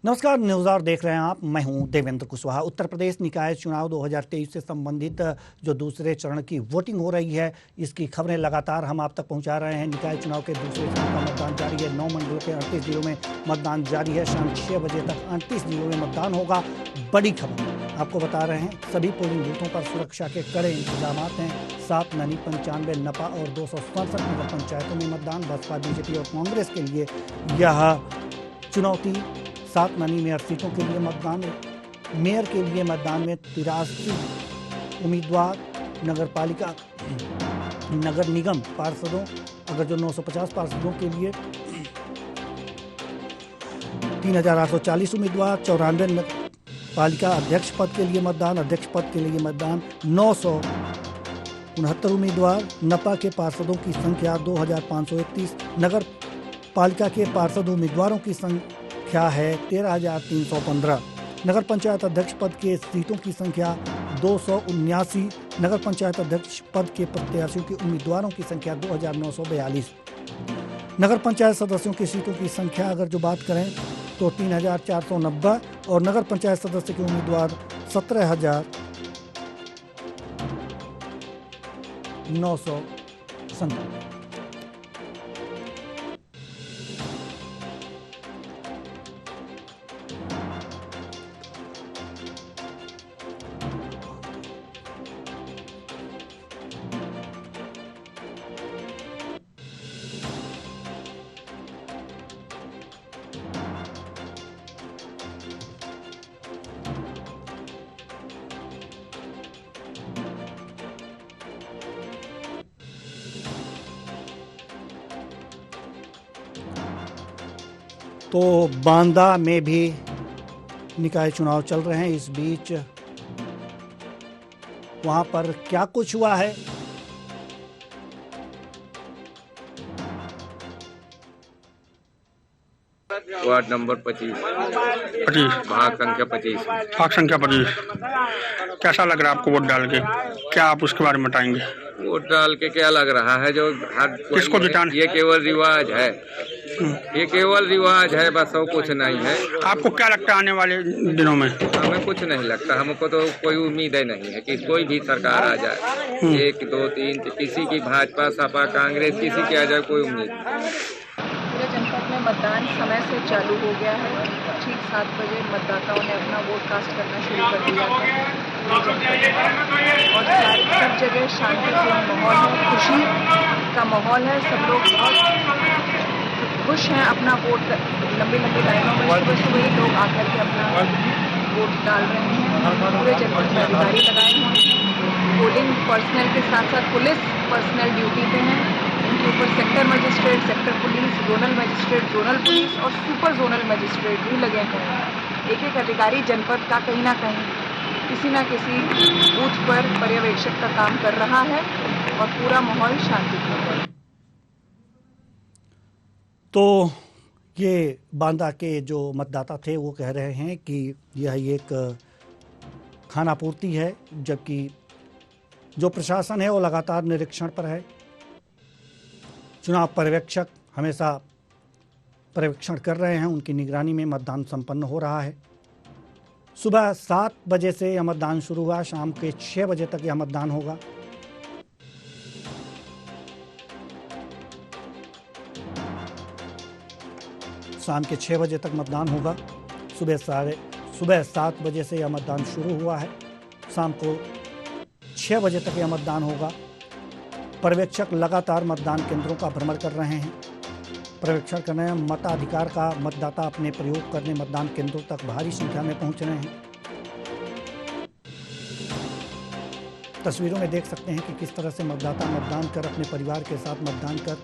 नमस्कार, news our देख रहे हैं आप। मैं हूं देवेंद्र कुशवाहा। उत्तर प्रदेश निकाय चुनाव 2023 से संबंधित जो दूसरे चरण की वोटिंग हो रही है, इसकी खबरें लगातार हम आप तक पहुंचा रहे हैं। निकाय चुनाव के दूसरे चरण का मतदान जारी है। 9 मंडलों के 38 जिलों में मतदान जारी है। शाम 6 बजे तक 38 जिलों में मतदान होगा। बड़ी खबर आपको बता रहे हैं, सभी पोलिंग बूथों पर सुरक्षा के कड़े इंतजाम हैं। 7 ननी 95 नपा और 267 नगर पंचायतों में मतदान। बसपा, बीजेपी और कांग्रेस के लिए यह चुनौती। 7 ननी मेयर सीटों के लिए मतदान। मेयर के लिए मतदान में 83 उम्मीदवार। नगर पालिका नगर निगम पार्षदों, अगर जो 950 पार्षदों के लिए 3840 उम्मीदवार। 94 पालिका अध्यक्ष पद के लिए मतदान। अध्यक्ष पद के लिए मतदान 969 उम्मीदवार। नपा के पार्षदों की संख्या 2531। नगर पालिका के पार्षद उम्मीदवारों की संख्या है 13,315। नगर पंचायत अध्यक्ष पद के सीटों की संख्या 279। नगर पंचायत अध्यक्ष पद के प्रत्याशियों के उम्मीदवारों की संख्या 2,942। नगर पंचायत सदस्यों की सीटों की संख्या अगर जो बात करें तो 3,490 और नगर पंचायत सदस्य के उम्मीदवार 17,997। तो बांदा में भी निकाय चुनाव चल रहे हैं। इस बीच वहां पर क्या कुछ हुआ है, वार्ड नंबर 25 भाग संख्या 25। भाग संख्या 25। कैसा लग रहा है आपको वोट डाल के? क्या आप उसके बारे में बताएंगे? वोट डाल के क्या लग रहा है, जो हर किसको जिताना? ये केवल रिवाज है, ये केवल रिवाज है, बस और कुछ नहीं है। आपको क्या लगता है आने वाले दिनों में? हमें कुछ नहीं लगता, हमको तो कोई उम्मीद ही नहीं है कि कोई भी सरकार आ जाए। 1 2 3 किसी की भाजपा, सपा, कांग्रेस, किसी की आ जाए, कोई उम्मीद नहीं। पूरे जनपद में मतदान समय से चालू हो गया है। ठीक 7 बजे मतदाताओं ने अपना वोट कास्ट करना शुरू कर दिया था और सब जगह शांतिपूर्ण माहौल है, खुशी का माहौल है। सब लोग बहुत खुश हैं अपना वोट। लंबी लंबी लाइनों में सुबह सुबह ही लोग आकर के अपना वोट डाल रहे हैं। पूरे जनपद में अधिकारी लगाए हुए हैं। पोलिंग पर्सनल के साथ साथ पुलिस पर्सनल ड्यूटी पे हैं। उनके ऊपर sector magistrate, sector police, zonal magistrate, zonal police और सुपर जोनल मजिस्ट्रेट भी लगे हुए हैं। एक एक अधिकारी जनपद का कहीं ना कहीं किसी न किसी बूथ पर पर्यवेक्षक का काम कर रहा है और पूरा माहौल शांतिपूर्ण है। तो ये बांदा के जो मतदाता थे वो कह रहे हैं कि यह एक खानापूर्ति है, जबकि जो प्रशासन है वो लगातार निरीक्षण पर है। चुनाव पर्यवेक्षक हमेशा पर्यवेक्षण कर रहे हैं, उनकी निगरानी में मतदान संपन्न हो रहा है। सुबह 7 बजे से यह मतदान शुरू हुआ, शाम के 6 बजे तक यह मतदान होगा। शाम के 6 बजे तक मतदान होगा। सुबह 7 बजे से यह मतदान शुरू हुआ है। शाम को 6 बजे तक यह मतदान होगा। पर्यवेक्षक लगातार मतदान केंद्रों का भ्रमण कर रहे हैं। पर्यवेक्षण कर रहे हैं। मताधिकार का मतदाता अपने प्रयोग करने मतदान केंद्रों तक भारी संख्या में पहुंच रहे हैं। तस्वीरों में देख सकते हैं कि किस तरह से मतदाता मतदान कर अपने परिवार के साथ मतदान कर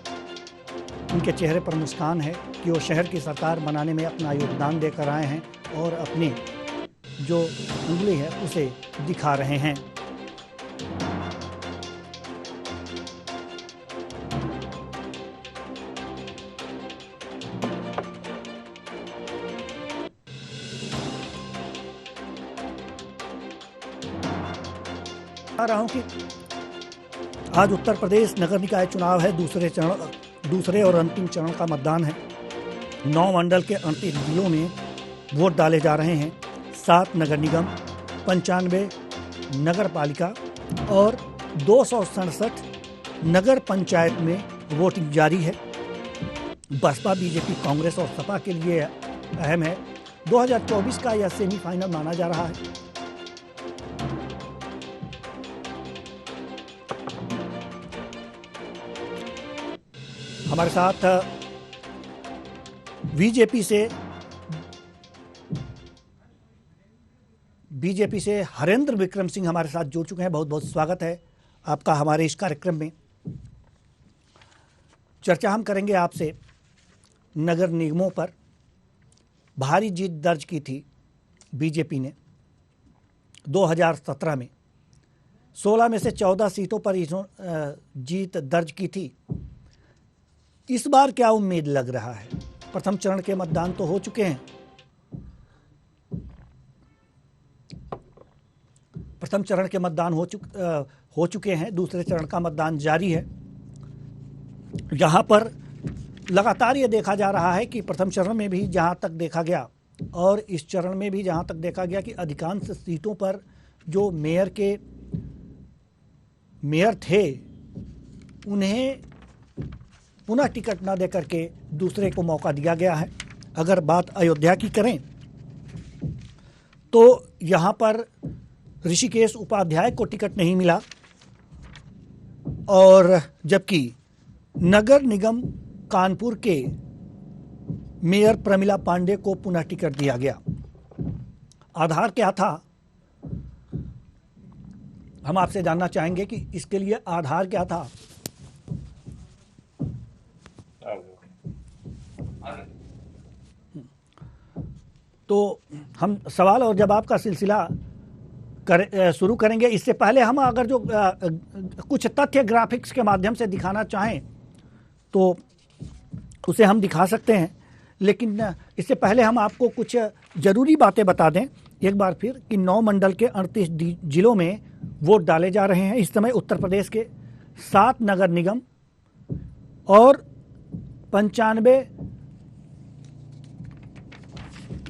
उनके चेहरे पर मुस्कान है कि वो शहर की सरकार बनाने में अपना योगदान देकर आए हैं और अपनी जो उंगली है उसे दिखा रहे हैं। रहा हूं कि आज उत्तर प्रदेश नगर निकाय चुनाव है। दूसरे और अंतिम चरण का मतदान है। 9 मंडल के 38 जिलों में वोट डाले जा रहे हैं। 7 नगर निगम, 95 नगर पालिका और 267 नगर पंचायत में वोटिंग जारी है। बसपा, बीजेपी, कांग्रेस और सपा के लिए अहम है। 2024 का यह सेमीफाइनल माना जा रहा है। हमारे साथ बीजेपी से हरेंद्र विक्रम सिंह हमारे साथ जुड़ चुके हैं। बहुत बहुत स्वागत है आपका हमारे इस कार्यक्रम में। चर्चा हम करेंगे आपसे नगर निगमों पर। भारी जीत दर्ज की थी बीजेपी ने 2017 में। 16 में से 14 सीटों पर जीत दर्ज की थी। इस बार क्या उम्मीद लग रहा है? प्रथम चरण के मतदान तो हो चुके हैं। प्रथम चरण के मतदान हो चुके हैं। दूसरे चरण का मतदान जारी है। यहाँ पर लगातार ये देखा जा रहा है कि प्रथम चरण में भी जहाँ तक देखा गया और इस चरण में भी जहाँ तक देखा गया कि अधिकांश सीटों पर जो मेयर थे उन्हें पुनः टिकट न देकर के दूसरे को मौका दिया गया है। अगर बात अयोध्या की करें तो यहाँ पर ऋषिकेश उपाध्याय को टिकट नहीं मिला और जबकि नगर निगम कानपुर के मेयर प्रमिला पांडे को पुनः टिकट दिया गया। आधार क्या था? हम आपसे जानना चाहेंगे कि इसके लिए आधार क्या था। तो हम सवाल और जवाब का सिलसिला शुरू करेंगे। इससे पहले हम अगर जो कुछ तथ्य ग्राफिक्स के माध्यम से दिखाना चाहें तो उसे हम दिखा सकते हैं, लेकिन इससे पहले हम आपको कुछ ज़रूरी बातें बता दें एक बार फिर कि 9 मंडल के 38 जिलों में वोट डाले जा रहे हैं। इस समय उत्तर प्रदेश के 7 नगर निगम और 95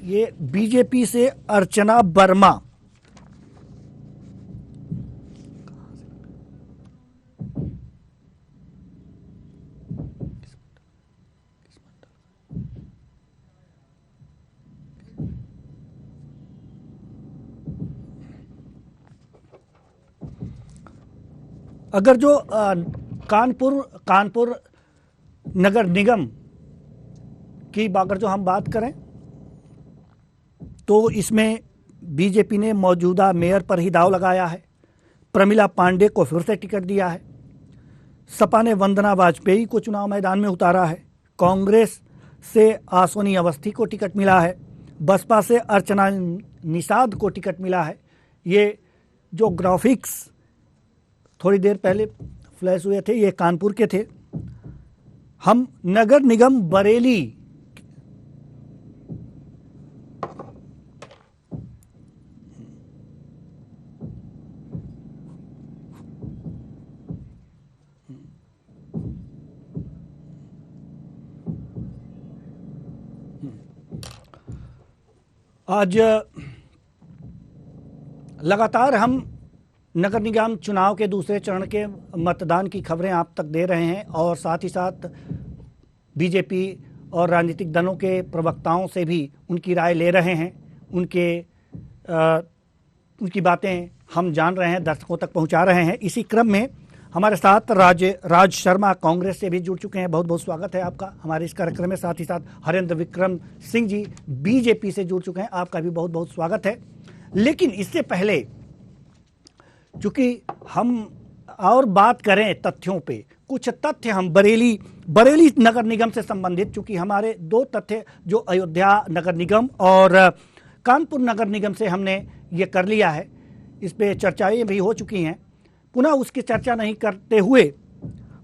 ये बीजेपी से अर्चना वर्मा, अगर जो कानपुर नगर निगम की अगर जो हम बात करें तो इसमें बीजेपी ने मौजूदा मेयर पर ही दाव लगाया है। प्रमिला पांडे को फिर से टिकट दिया है। सपा ने वंदना वाजपेयी को चुनाव मैदान में उतारा है। कांग्रेस से आसोनी अवस्थी को टिकट मिला है। बसपा से अर्चना निषाद को टिकट मिला है। ये जो ग्राफिक्स थोड़ी देर पहले फ्लैश हुए थे ये कानपुर के थे। हम नगर निगम बरेली आज लगातार हम नगर निगम चुनाव के दूसरे चरण के मतदान की खबरें आप तक दे रहे हैं और साथ ही साथ बीजेपी और राजनीतिक दलों के प्रवक्ताओं से भी उनकी राय ले रहे हैं। उनकी बातें हम जान रहे हैं, दर्शकों तक पहुंचा रहे हैं। इसी क्रम में हमारे साथ राज शर्मा कांग्रेस से भी जुड़ चुके हैं। बहुत बहुत स्वागत है आपका हमारे इस कार्यक्रम में। साथ ही साथ हरेंद्र विक्रम सिंह जी बीजेपी से जुड़ चुके हैं, आपका भी बहुत बहुत स्वागत है। लेकिन इससे पहले चूंकि हम और बात करें तथ्यों पे, कुछ तथ्य हम बरेली नगर निगम से संबंधित, चूंकि हमारे 2 तथ्य जो अयोध्या नगर निगम और कानपुर नगर निगम से हमने ये कर लिया है, इस पे चर्चाएं भी हो चुकी हैं। पुनः उसकी चर्चा नहीं करते हुए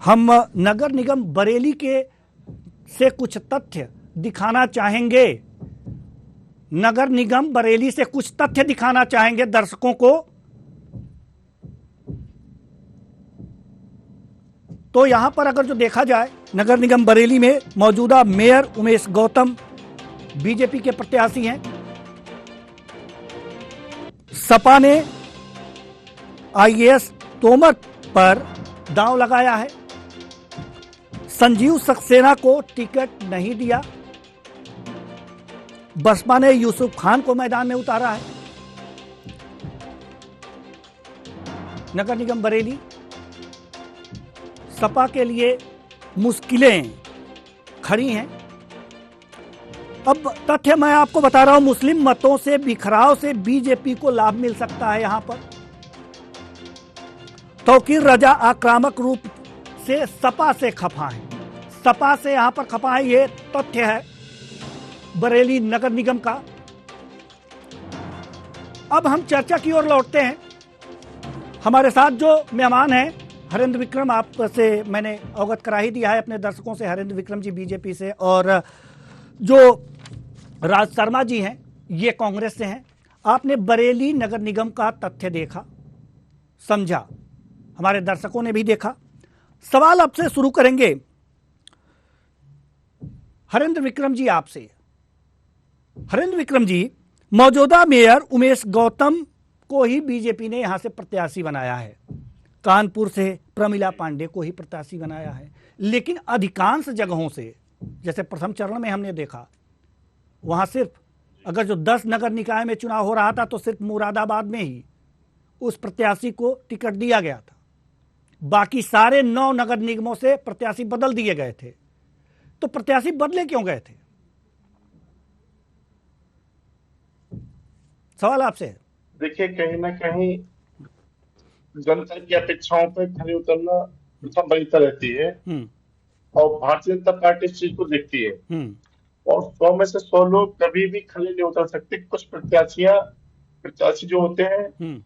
हम नगर निगम बरेली के से कुछ तथ्य दिखाना चाहेंगे। नगर निगम बरेली से कुछ तथ्य दिखाना चाहेंगे दर्शकों को। तो यहां पर अगर जो देखा जाए नगर निगम बरेली में मौजूदा मेयर उमेश गौतम बीजेपी के प्रत्याशी हैं। सपा ने आईएएस तोमर पर दांव लगाया है, संजीव सक्सेना को टिकट नहीं दिया, बसपा ने यूसुफ खान को मैदान में उतारा है। नगर निगम बरेली सपा के लिए मुश्किलें खड़ी हैं। अब तथ्य मैं आपको बता रहा हूं, मुस्लिम मतों से बिखराव से बीजेपी को लाभ मिल सकता है। यहां पर तौकीर रजा आक्रामक रूप से सपा से खफा है, सपा से यहां पर खफा है, यह तथ्य है बरेली नगर निगम का। अब हम चर्चा की ओर लौटते हैं। हमारे साथ जो मेहमान हैं, हरेंद्र विक्रम, आपसे मैंने अवगत करा ही दिया है अपने दर्शकों से, हरेंद्र विक्रम जी बीजेपी से, और जो राज शर्मा जी हैं ये कांग्रेस से हैं। आपने बरेली नगर निगम का तथ्य देखा, समझा, हमारे दर्शकों ने भी देखा। सवाल आपसे शुरू करेंगे हरेंद्र विक्रम जी आपसे। हरेंद्र विक्रम जी, मौजूदा मेयर उमेश गौतम को ही बीजेपी ने यहां से प्रत्याशी बनाया है, कानपुर से प्रमिला पांडे को ही प्रत्याशी बनाया है, लेकिन अधिकांश जगहों से, जैसे प्रथम चरण में हमने देखा, वहां सिर्फ अगर जो 10 नगर निकाय में चुनाव हो रहा था तो सिर्फ मुरादाबाद में ही उस प्रत्याशी को टिकट दिया गया था, बाकी सारे 9 नगर निगमों से प्रत्याशी बदल दिए गए थे। तो प्रत्याशी बदले क्यों गए थे? सवाल आपसे है। देखिए, कहीं ना कहीं जनता की अपेक्षाओं पर खड़े उतरना प्रथम वरीयता रहती है और भारतीय जनता पार्टी इस चीज को देखती है। और 100 में से 100 लोग कभी भी खड़े नहीं उतर सकते। कुछ प्रत्याशी जो होते हैं,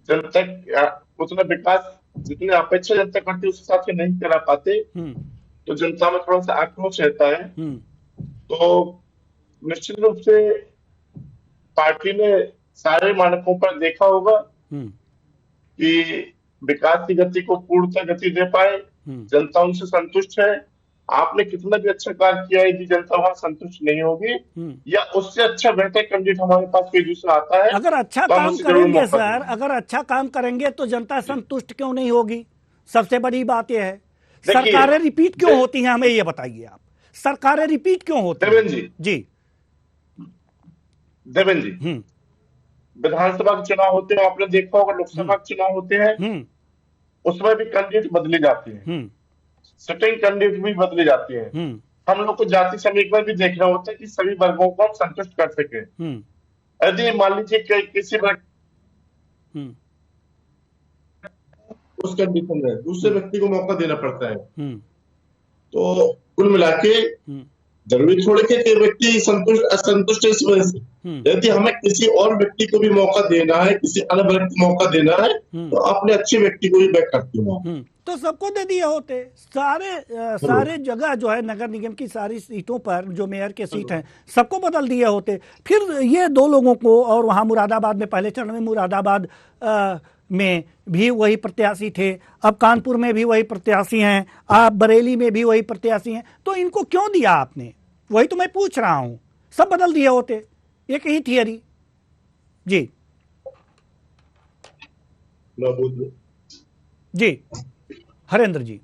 जनता उतना विकास जितनी अपेक्षा जनता करती है उस हिसाब से नहीं करा पाते, तो जनता में थोड़ा सा आक्रोश रहता है। तो निश्चित रूप से पार्टी ने सारे मानकों पर देखा होगा कि विकास की गति को पूर्णतः गति दे पाए, जनता उनसे संतुष्ट है। आपने कितना भी अच्छा कार्य किया है, यदि जनता वहां संतुष्ट नहीं होगी या उससे अच्छा बेहतर कैंडिडेट हमारे पास कोई दूसरा आता है, अगर अच्छा तो काम करेंगे सर, अगर अच्छा काम करेंगे तो जनता संतुष्ट क्यों नहीं होगी? सबसे बड़ी बात यह है, सरकारें रिपीट क्यों होती हैं? हमें ये बताइए आप, सरकारें रिपीट क्यों होती हैं? देवेंद्र जी, विधानसभा के चुनाव होते हैं, आपने देखा होगा, लोकसभा के चुनाव होते हैं, उसमें भी कैंडिडेट बदले जाते हैं, सिटिंग कैंडिडेट भी बदले जाते हैं। हम लोग को जाति समीकरण भी देखना होता है कि सभी वर्गों को हम संतुष्ट कर सके। यदि मान लीजिए किसी उस कंडीशन में दूसरे व्यक्ति को मौका देना पड़ता है, तो कुल मिला के जरूरी छोड़ के व्यक्ति असंतुष्ट है इस वजह से। यदि हमें किसी और व्यक्ति को भी मौका देना है, किसी अन्य वर्ग को मौका देना है, तो अपने अच्छे व्यक्ति को ही बैक करती हूँ। तो सबको दे दिए होते, सारे जगह जो है नगर निगम की सारी सीटों पर जो मेयर के सीट हैं सबको बदल दिए होते। फिर ये 2 लोगों को, और वहां मुरादाबाद में पहले चरण में मुरादाबाद में भी वही प्रत्याशी थे, अब कानपुर में भी वही प्रत्याशी हैं, आप बरेली में भी वही प्रत्याशी हैं, तो इनको क्यों दिया आपने? वही तो मैं पूछ रहा हूं, सब बदल दिए होते। एक ही थियरी जी जी हरेंद्र जी।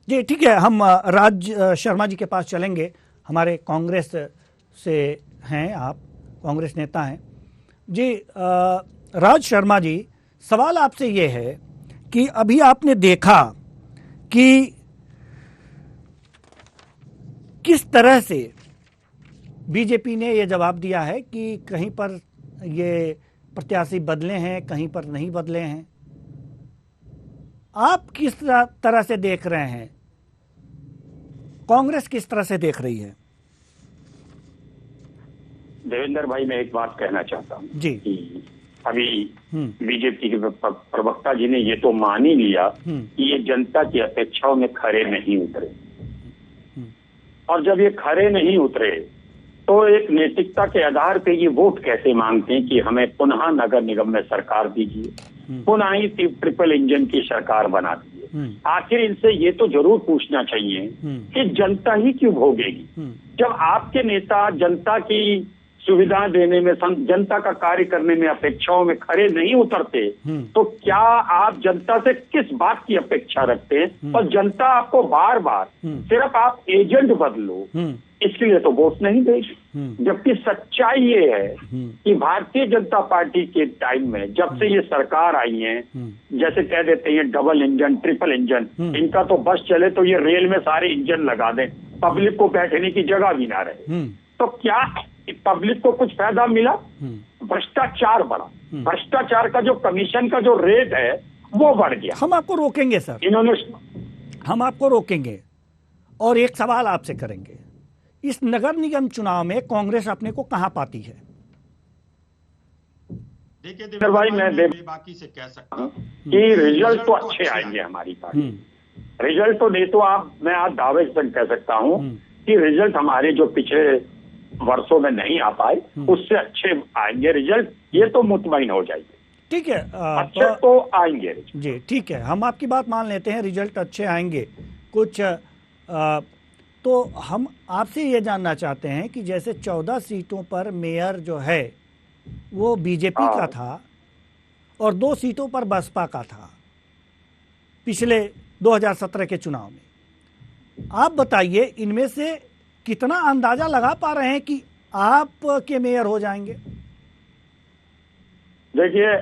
जी ठीक है, हम राज शर्मा जी के पास चलेंगे, हमारे कांग्रेस से हैं, आप कांग्रेस नेता हैं जी। राज शर्मा जी, सवाल आपसे ये है कि अभी आपने देखा कि किस तरह से बीजेपी ने ये जवाब दिया है कि कहीं पर ये प्रत्याशी बदले हैं, कहीं पर नहीं बदले हैं। आप किस तरह से देख रहे हैं, कांग्रेस किस तरह से देख रही है? देवेंद्र भाई, मैं एक बात कहना चाहता हूँ जी कि अभी बीजेपी के प्रवक्ता जी ने ये तो मान ही लिया कि ये जनता की अपेक्षाओं में खरे नहीं उतरे, और जब ये खरे नहीं उतरे तो एक नैतिकता के आधार पे ये वोट कैसे मांगते हैं कि हमें पुनः नगर निगम में सरकार दीजिए, पुनः ही ट्रिपल इंजन की सरकार बना दीजिए। आखिर इनसे ये तो जरूर पूछना चाहिए कि जनता ही क्यों भोगेगी? जब आपके नेता जनता की सुविधा देने में, जनता का कार्य करने में, अपेक्षाओं में खरे नहीं उतरते, तो क्या आप जनता से किस बात की अपेक्षा रखते हैं? और जनता आपको बार बार सिर्फ आप एजेंट बदलो इसके लिए तो वोट नहीं देगी। जबकि सच्चाई ये है कि भारतीय जनता पार्टी के टाइम में जब से ये सरकार आई है, जैसे कह देते हैं डबल इंजन, ट्रिपल इंजन, इनका तो बस चले तो ये रेल में सारे इंजन लगा दें, पब्लिक को बैठने की जगह भी ना रहे। तो क्या पब्लिक को कुछ फायदा मिला? भ्रष्टाचार बढ़ा। भ्रष्टाचार का जो कमीशन का जो रेट है वो बढ़ गया। हम आपको रोकेंगे सर, इन्होंने, हम आपको रोकेंगे और एक सवाल आपसे करेंगे। इस नगर निगम चुनाव में कांग्रेस अपने को कहां पाती है? देखिए भाई, मैं बाकी से कह सकता हूं कि रिजल्ट तो अच्छे आएंगे हमारी पार्टी। रिजल्ट तो नहीं तो मैं आज दावे से कह सकता हूं कि रिजल्ट हमारे जो पिछले वर्षों में नहीं आ पाए उससे अच्छे आएंगे रिजल्ट, ये तो मुतमईन हो जाएंगे। ठीक है, अच्छे तो आएंगे जी, ठीक है, हम आपकी बात मान लेते हैं, रिजल्ट अच्छे आएंगे। कुछ तो हम आपसे ये जानना चाहते हैं कि जैसे 14 सीटों पर मेयर जो है वो बीजेपी का था और 2 सीटों पर बसपा का था पिछले 2017 के चुनाव में। आप बताइए इनमें से कितना अंदाजा लगा पा रहे हैं कि आप के मेयर हो जाएंगे? देखिए,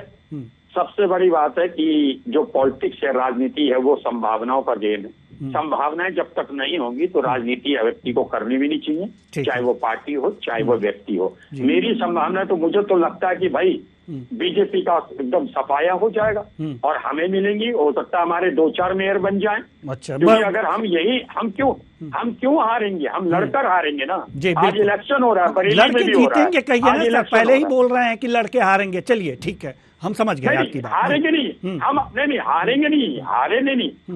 सबसे बड़ी बात है कि जो पॉलिटिक्स है, राजनीति है, वो संभावनाओं का गेम है। संभावनाएं जब तक नहीं होंगी तो राजनीति व्यक्ति को करनी भी नहीं चाहिए, चाहे वो पार्टी हो चाहे वो व्यक्ति हो। मेरी संभावना तो, मुझे तो लगता है कि भाई बीजेपी का एकदम सफाया हो जाएगा और हमें मिलेंगी। हो सकता है हमारे 2-4 मेयर बन जाएं। अच्छा, क्योंकि अगर हम क्यों हारेंगे? हम लड़कर हारेंगे ना। आज इलेक्शन हो रहा है, बरेली में भी हो रहा है। कहिए ना, पहले ही बोल रहे हैं कि लड़के हारेंगे। चलिए ठीक है, हम समझ गए आपकी बात। हारेंगे नहीं, हम नहीं हारेंगे नहीं।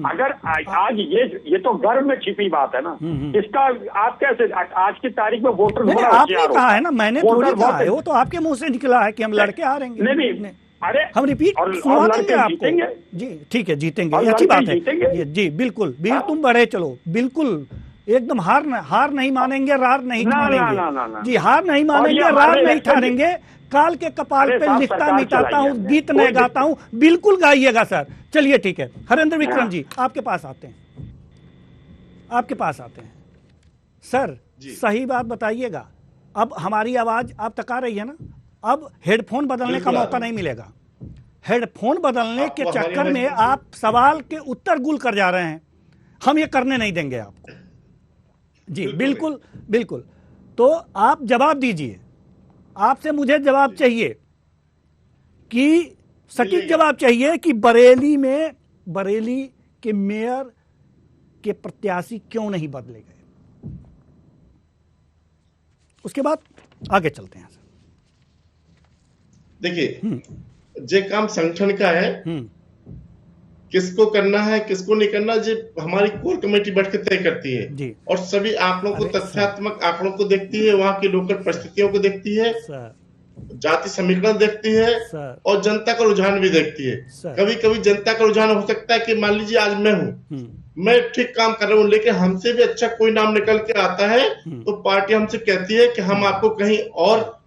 अगर आज ये तो गर्व में छिपी बात है ना। इसका आप कैसे आज की तारीख में वोटर आपने कहा है ना, मैंने थोड़ी कहा है, वो तो आपके मुंह से निकला है कि हम लड़के हारेंगे। नहीं, अरे हम रिपीट सुना देंगे आपको। जी ठीक है, जीतेंगे, अच्छी बात है जी, बिल्कुल। वीर तुम बढ़े चलो, बिल्कुल एकदम हार नहीं मानेंगे, रार नहीं ठानेंगे जी, हार नहीं मानेंगे, रार नहीं ठानेंगे। काल के कपाल पे लिखता मिटाता हूँ, गीत नहीं गाता हूँ, बिल्कुल गाइएगा सर। चलिए ठीक है, हरेंद्र विक्रम जी आपके पास आते हैं। सर सही बात बताइएगा, अब हमारी आवाज आप तक आ रही है ना? अब हेडफोन बदलने का मौका नहीं मिलेगा। हेडफोन बदलने के चक्कर में आप सवाल के उत्तर गुल कर जा रहे हैं, हम ये करने नहीं देंगे आपको जी। बिल्कुल। तो आप जवाब दीजिए, आपसे मुझे जवाब चाहिए कि सटीक जवाब चाहिए कि बरेली के मेयर के प्रत्याशी क्यों नहीं बदले गए। उसके बाद आगे चलते हैं। देखिए, जे काम संगठन का है, किसको करना है किसको नहीं करना, जो हमारी कोर कमेटी बैठ के तय करती है और सभी आंकड़ों को, तथ्यात्मक आंकड़ों को देखती है, वहां की लोकल परिस्थितियों को देखती है, जाति समीकरण देखती है और जनता का रुझान भी देखती है। कभी कभी जनता का रुझान हो सकता है कि मान लीजिए आज मैं ठीक काम कर रहा हूँ, लेकिन हमसे भी अच्छा कोई नाम निकल के आता है तो पार्टी हमसे कहती है कि हम आपको कहीं और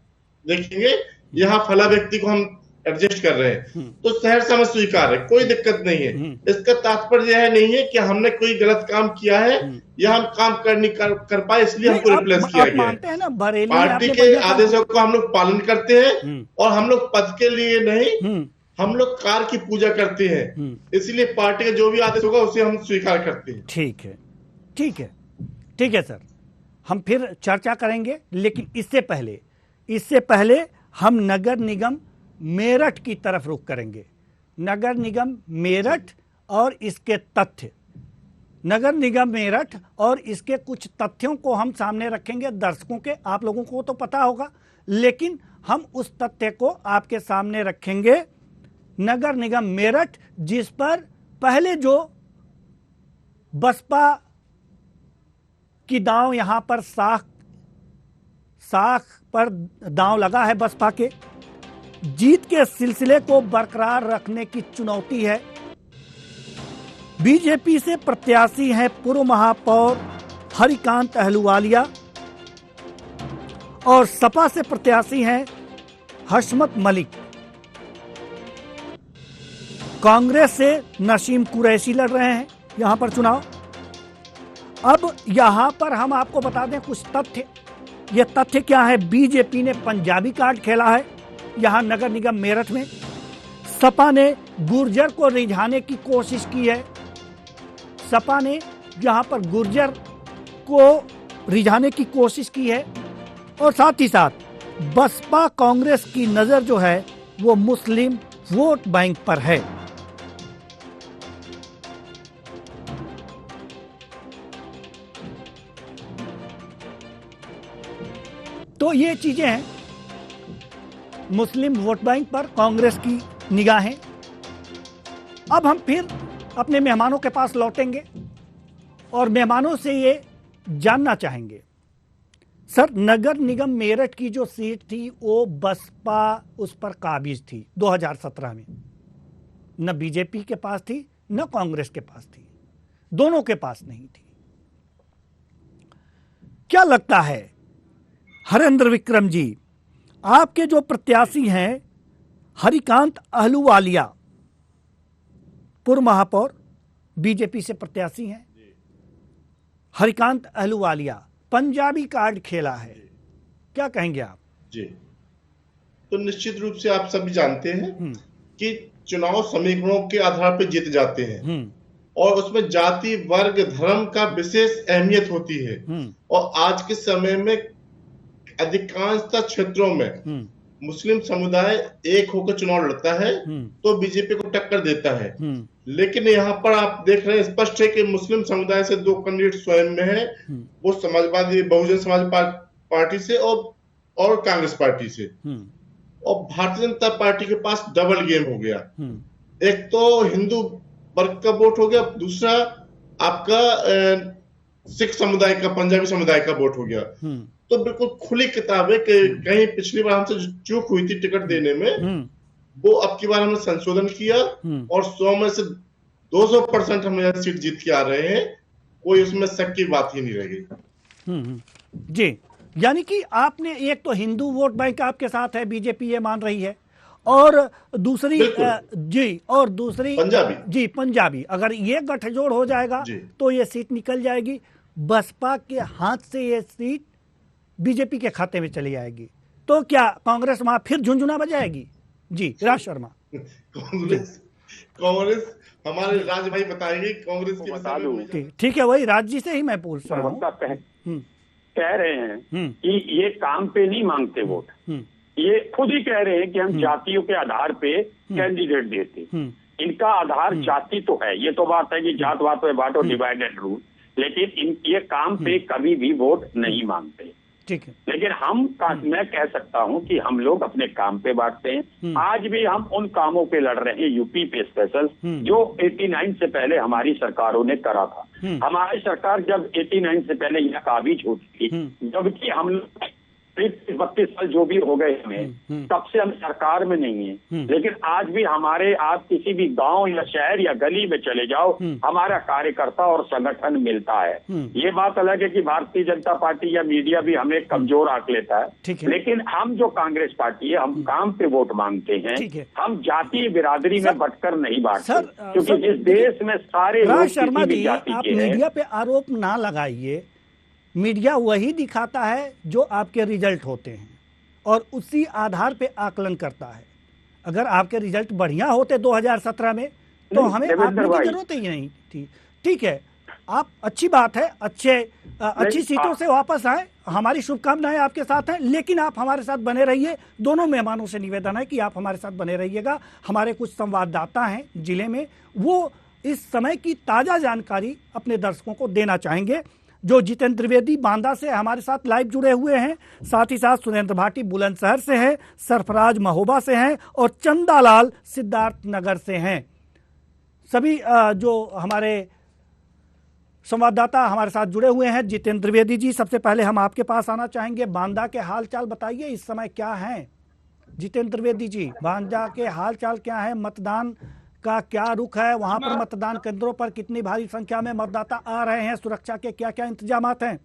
देखेंगे, यहाँ फला व्यक्ति को हम एडजस्ट कर रहे हैं। तो सहर्ष में स्वीकार है, कोई दिक्कत नहीं है। इसका तात्पर्य यह नहीं है कि हमने कोई गलत काम किया है या हम काम कर पाए इसलिए हमको रिप्लेस किया गया है। पार्टी के आदेशों का हम लोग पालन करते हैं और हम लोग पद के लिए नहीं, हम लोग कार्य की पूजा करते हैं, इसलिए पार्टी का जो भी आदेश होगा उसे हम स्वीकार करते हैं। ठीक है सर, हम फिर चर्चा करेंगे, लेकिन इससे पहले हम नगर निगम मेरठ की तरफ रुख करेंगे। नगर निगम मेरठ और इसके तथ्य, नगर निगम मेरठ और इसके कुछ तथ्यों को हम सामने रखेंगे दर्शकों के। आप लोगों को तो पता होगा, लेकिन हम उस तथ्य को आपके सामने रखेंगे। नगर निगम मेरठ, जिस पर पहले जो बसपा की दांव यहां पर साख पर दांव लगा है, बसपा के जीत के सिलसिले को बरकरार रखने की चुनौती है। बीजेपी से प्रत्याशी हैं पूर्व महापौर हरिकांत अहलूवालिया और सपा से प्रत्याशी हैं हशमत मलिक। कांग्रेस से नसीम कुरैशी लड़ रहे हैं यहां पर चुनाव। अब यहां पर हम आपको बता दें कुछ तथ्य। ये तथ्य क्या है? बीजेपी ने पंजाबी कार्ड खेला है यहां नगर निगम मेरठ में। सपा ने गुर्जर को रिझाने की कोशिश की है। सपा ने यहां पर गुर्जर को रिझाने की कोशिश की है और साथ ही साथ बसपा कांग्रेस की नजर जो है वो मुस्लिम वोट बैंक पर है। तो ये चीजें हैं, मुस्लिम वोट बैंक पर कांग्रेस की निगाहें। अब हम फिर अपने मेहमानों के पास लौटेंगे और मेहमानों से ये जानना चाहेंगे, सर नगर निगम मेरठ की जो सीट थी वो बसपा उस पर काबिज थी 2017 में। न बीजेपी के पास थी न कांग्रेस के पास थी, दोनों के पास नहीं थी। क्या लगता है हरेंद्र विक्रम जी, आपके जो प्रत्याशी हैं हरिकांत अहलूवालिया, पूर्व महापौर बीजेपी से प्रत्याशी हैं, हरिकांत अहलूवालिया पंजाबी कार्ड खेला है, क्या कहेंगे आप? जी, तो निश्चित रूप से आप सभी जानते हैं कि चुनाव समीकरणों के आधार पर जीत जाते हैं और उसमें जाति वर्ग धर्म का विशेष अहमियत होती है। और आज के समय में अधिकांशतः क्षेत्रों में मुस्लिम समुदाय एक होकर चुनाव लड़ता है तो बीजेपी को टक्कर देता है। लेकिन यहाँ पर आप देख रहे हैं स्पष्ट है कि मुस्लिम समुदाय से 2 कैंडिडेट स्वयं में है, वो समाजवादी बहुजन समाज पार्टी से और कांग्रेस पार्टी से। और भारतीय जनता पार्टी के पास डबल गेम हो गया। एक तो हिंदू वर्ग का वोट हो गया, दूसरा आपका सिख समुदाय का, पंजाबी समुदाय का वोट हो गया। तो बिल्कुल खुली किताब है कि कहीं पिछली बार हमसे चूक हुई थी टिकट देने में, वो अब की बार हमने संशोधन किया और 100 में से 200% हम यह सीट जीत के आ रहे हैं। कोई उसमें शक की बात ही नहीं रह गई। जी, यानी कि आपने एक तो हिंदू वोट बैंक आपके साथ है, बीजेपी ये मान रही है, और दूसरी पंजाबी। अगर ये गठजोड़ हो जाएगा तो ये सीट निकल जाएगी, बसपा के हाथ से ये सीट बीजेपी के खाते में चली जाएगी। तो क्या कांग्रेस वहां फिर झुंझुना बजाएगी? जी, राज शर्मा। कांग्रेस हमारे राज भाई बताएंगे कांग्रेस की। बता दूं, ठीक है, वही राज जी से ही मैं पूछ रहा हूँ। कह रहे हैं कि ये काम पे नहीं मांगते वोट, ये खुद ही कह रहे हैं कि हम जातियों के आधार पे कैंडिडेट देते। इनका आधार जाति तो है, ये तो बात है कि जात वात पे बांटो, डिवाइड रूल, लेकिन ये काम पे कभी भी वोट नहीं मांगते। ठीक है, लेकिन मैं कह सकता हूं कि हम लोग अपने काम पे बांटते हैं। आज भी हम उन कामों पे लड़ रहे हैं, यूपी पे स्पेशल, जो 89 से पहले हमारी सरकारों ने करा था। हमारी सरकार जब 89 से पहले यह काबिज हो चुकी, जबकि हम लोग 32 साल जो भी हो गए हमें, तब से हम सरकार में नहीं है। लेकिन आज भी आप किसी भी गांव या शहर या गली में चले जाओ, हमारा कार्यकर्ता और संगठन मिलता है। ये बात अलग है कि भारतीय जनता पार्टी या मीडिया भी हमें कमजोर आंक लेता है, लेकिन हम जो कांग्रेस पार्टी है, हम काम पे वोट मांगते हैं। हम जातीय बिरादरी में बटकर नहीं बांटते, क्योंकि जिस देश में सारे लोग किसी भी जाति के हैं। मीडिया पे आरोप ना लगाइए, मीडिया वही दिखाता है जो आपके रिजल्ट होते हैं और उसी आधार पे आकलन करता है। अगर आपके रिजल्ट बढ़िया होते 2017 में तो हमें आपकी जरूरत ही नहीं थी। ठीक है, आप अच्छी बात है, अच्छी सीटों से वापस आए, हमारी शुभकामनाएं आपके साथ हैं, लेकिन आप हमारे साथ बने रहिए। दोनों मेहमानों से निवेदन है कि आप हमारे साथ बने रहिएगा। हमारे कुछ संवाददाता हैं जिले में, वो इस समय की ताजा जानकारी अपने दर्शकों को देना चाहेंगे। जो जितेंद्र त्रिवेदी बांदा से हमारे साथ लाइव जुड़े हुए हैं, साथ ही साथ सुरेंद्र भाटी बुलंदशहर से हैं, सरफराज महोबा से हैं और चंदालाल सिद्धार्थ नगर से हैं। सभी जो हमारे संवाददाता हमारे साथ जुड़े हुए हैं। जितेंद्र त्रिवेदी जी, सबसे पहले हम आपके पास आना चाहेंगे। बांदा के हाल चाल बताइए, इस समय क्या है? जितेंद्र त्रिवेदी जी, बांदा के हाल चाल क्या है? मतदान का क्या रुख है? वहां पर मतदान केंद्रों पर कितनी भारी संख्या में मतदाता आ रहे हैं? सुरक्षा के क्या क्या इंतजाम हैं?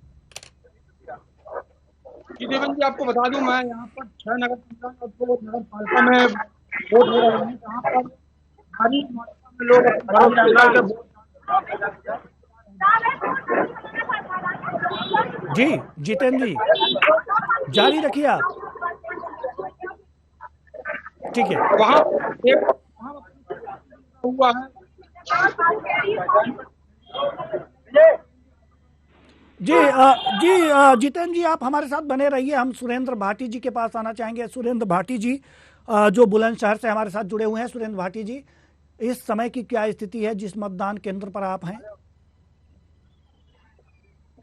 जी देवेंद्र जी, आपको बता दूं, मैं यहाँ पर 6 नगर पंचायत और 2 नगर पालिका में वोट हो रहे हैं, जहाँ पर भारी मात्रा में लोग अपने घरों से निकल के वोट। जी जितेंद्र जी, जारी रखिए आप। ठीक है, वहाँ हुआ है। जितेंद्र जी, आप हमारे साथ बने रहिए। हम सुरेंद्र भाटी जी के पास आना चाहेंगे। सुरेंद्र भाटी जी जो बुलंदशहर से हमारे साथ जुड़े हुए हैं। सुरेंद्र भाटी जी, इस समय की क्या स्थिति है जिस मतदान केंद्र पर आप हैं?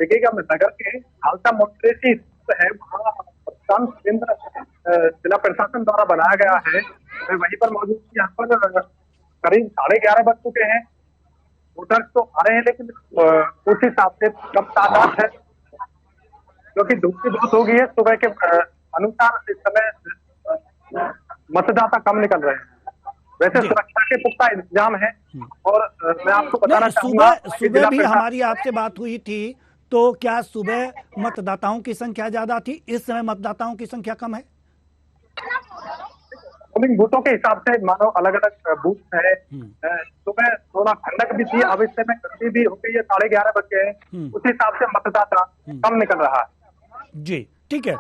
देखिएगा, नगर के हालता मोटरेसी है, वहाँ मतदान केंद्र जिला प्रशासन द्वारा बनाया गया है। मैं वहीं पर मौजूद हूँ। यहाँ पर करीब 11:30 बज चुके हैं। वोटर्स तो आ रहे हैं, लेकिन उस हिसाब से कम तादाद है, क्योंकि धूप भी बहुत हो गई है। सुबह के अनुसार इस समय मतदाता कम निकल रहे हैं। वैसे सुरक्षा के पुख्ता इंतजाम है। और मैं आपको बताना चाहूंगा, सुबह भी हमारी आपसे बात हुई थी, तो क्या सुबह मतदाताओं की संख्या ज्यादा थी? इस समय मतदाताओं की संख्या कम है? पोलिंग बूथों के हिसाब से मानो अलग अलग बूथ है। सुबह थोड़ा ठंडक भी थी, अब इस समय गर्मी भी हो गई है, 11:30 बज गए हैं। उस हिसाब से मतदाता कम निकल रहा है। जी ठीक है।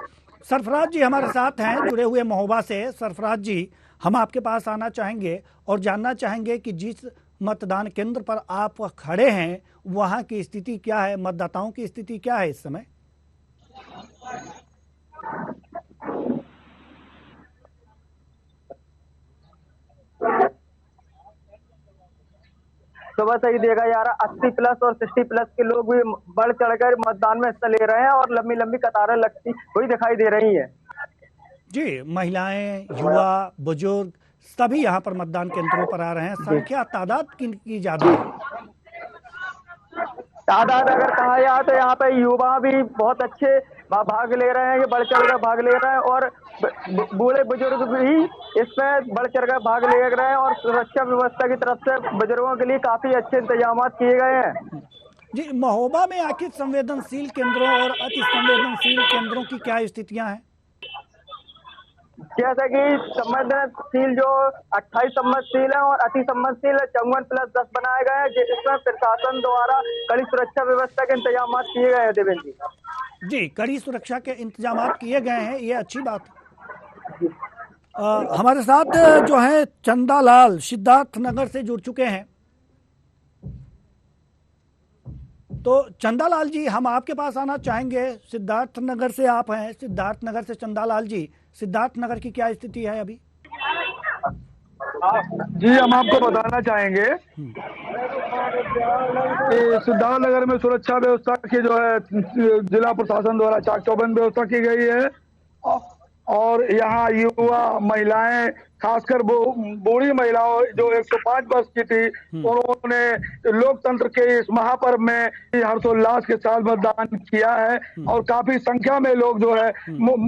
सरफराज जी हमारे साथ हैं, जुड़े हुए महोबा से। सरफराज जी, हम आपके पास आना चाहेंगे और जानना चाहेंगे कि जिस मतदान केंद्र पर आप खड़े हैं वहां की स्थिति क्या है, मतदाताओं की स्थिति क्या है इस समय? सुबह से ही देखा जा रहा 80+ और 60+ के लोग भी बढ़ चढ़कर मतदान में हिस्सा ले रहे हैं और लंबी लंबी कतारें लगती हुई दिखाई दे रही हैं। जी, महिलाएं, युवा, बुजुर्ग सभी यहाँ पर मतदान केंद्रों पर आ रहे हैं। संख्या, तादाद की ज्यादा है? तादाद अगर कहा जाए तो यहाँ पे युवा भी बहुत अच्छे भाग ले रहे हैं, ये बढ़ चढ़ कर भाग ले रहे हैं, और बूढ़े बुजुर्ग भी इसमें बढ़ चढ़ कर भाग ले रहे हैं। और सुरक्षा व्यवस्था की तरफ से बुजुर्गों के लिए काफी अच्छे इंतजाम किए गए हैं। जी, महोबा में आखिर संवेदनशील केंद्रों और अति संवेदनशील केंद्रों की क्या स्थितियां हैं? जैसे कि संवेदनशील जो 28 संवेदनशील है और अति संवेदनशील 54+10 बनाए गए हैं, जिसमें प्रशासन द्वारा कड़ी सुरक्षा व्यवस्था के इंतजाम किए गए हैं। देवेंद्र जी, कड़ी सुरक्षा के इंतजाम किए गए हैं, ये अच्छी बात है। हमारे साथ जो है चंदालाल सिद्धार्थ नगर से जुड़ चुके हैं। तो चंदालाल जी, हम आपके पास आना चाहेंगे। सिद्धार्थ नगर से आप हैं, सिद्धार्थ नगर से चंदालाल जी, सिद्धार्थ नगर की क्या स्थिति है अभी? जी, हम आपको बताना चाहेंगे कि सिद्धार्थ नगर में सुरक्षा व्यवस्था की जो है जिला प्रशासन द्वारा चाक चौबंद व्यवस्था की गई है। और यहाँ युवा, महिलाएं, खासकर बूढ़ी महिलाओं जो 105 वर्ष की थी, उन्होंने लोकतंत्र के इस महापर्व में हर्षोल्लास के साथ मतदान किया है। और काफी संख्या में लोग जो है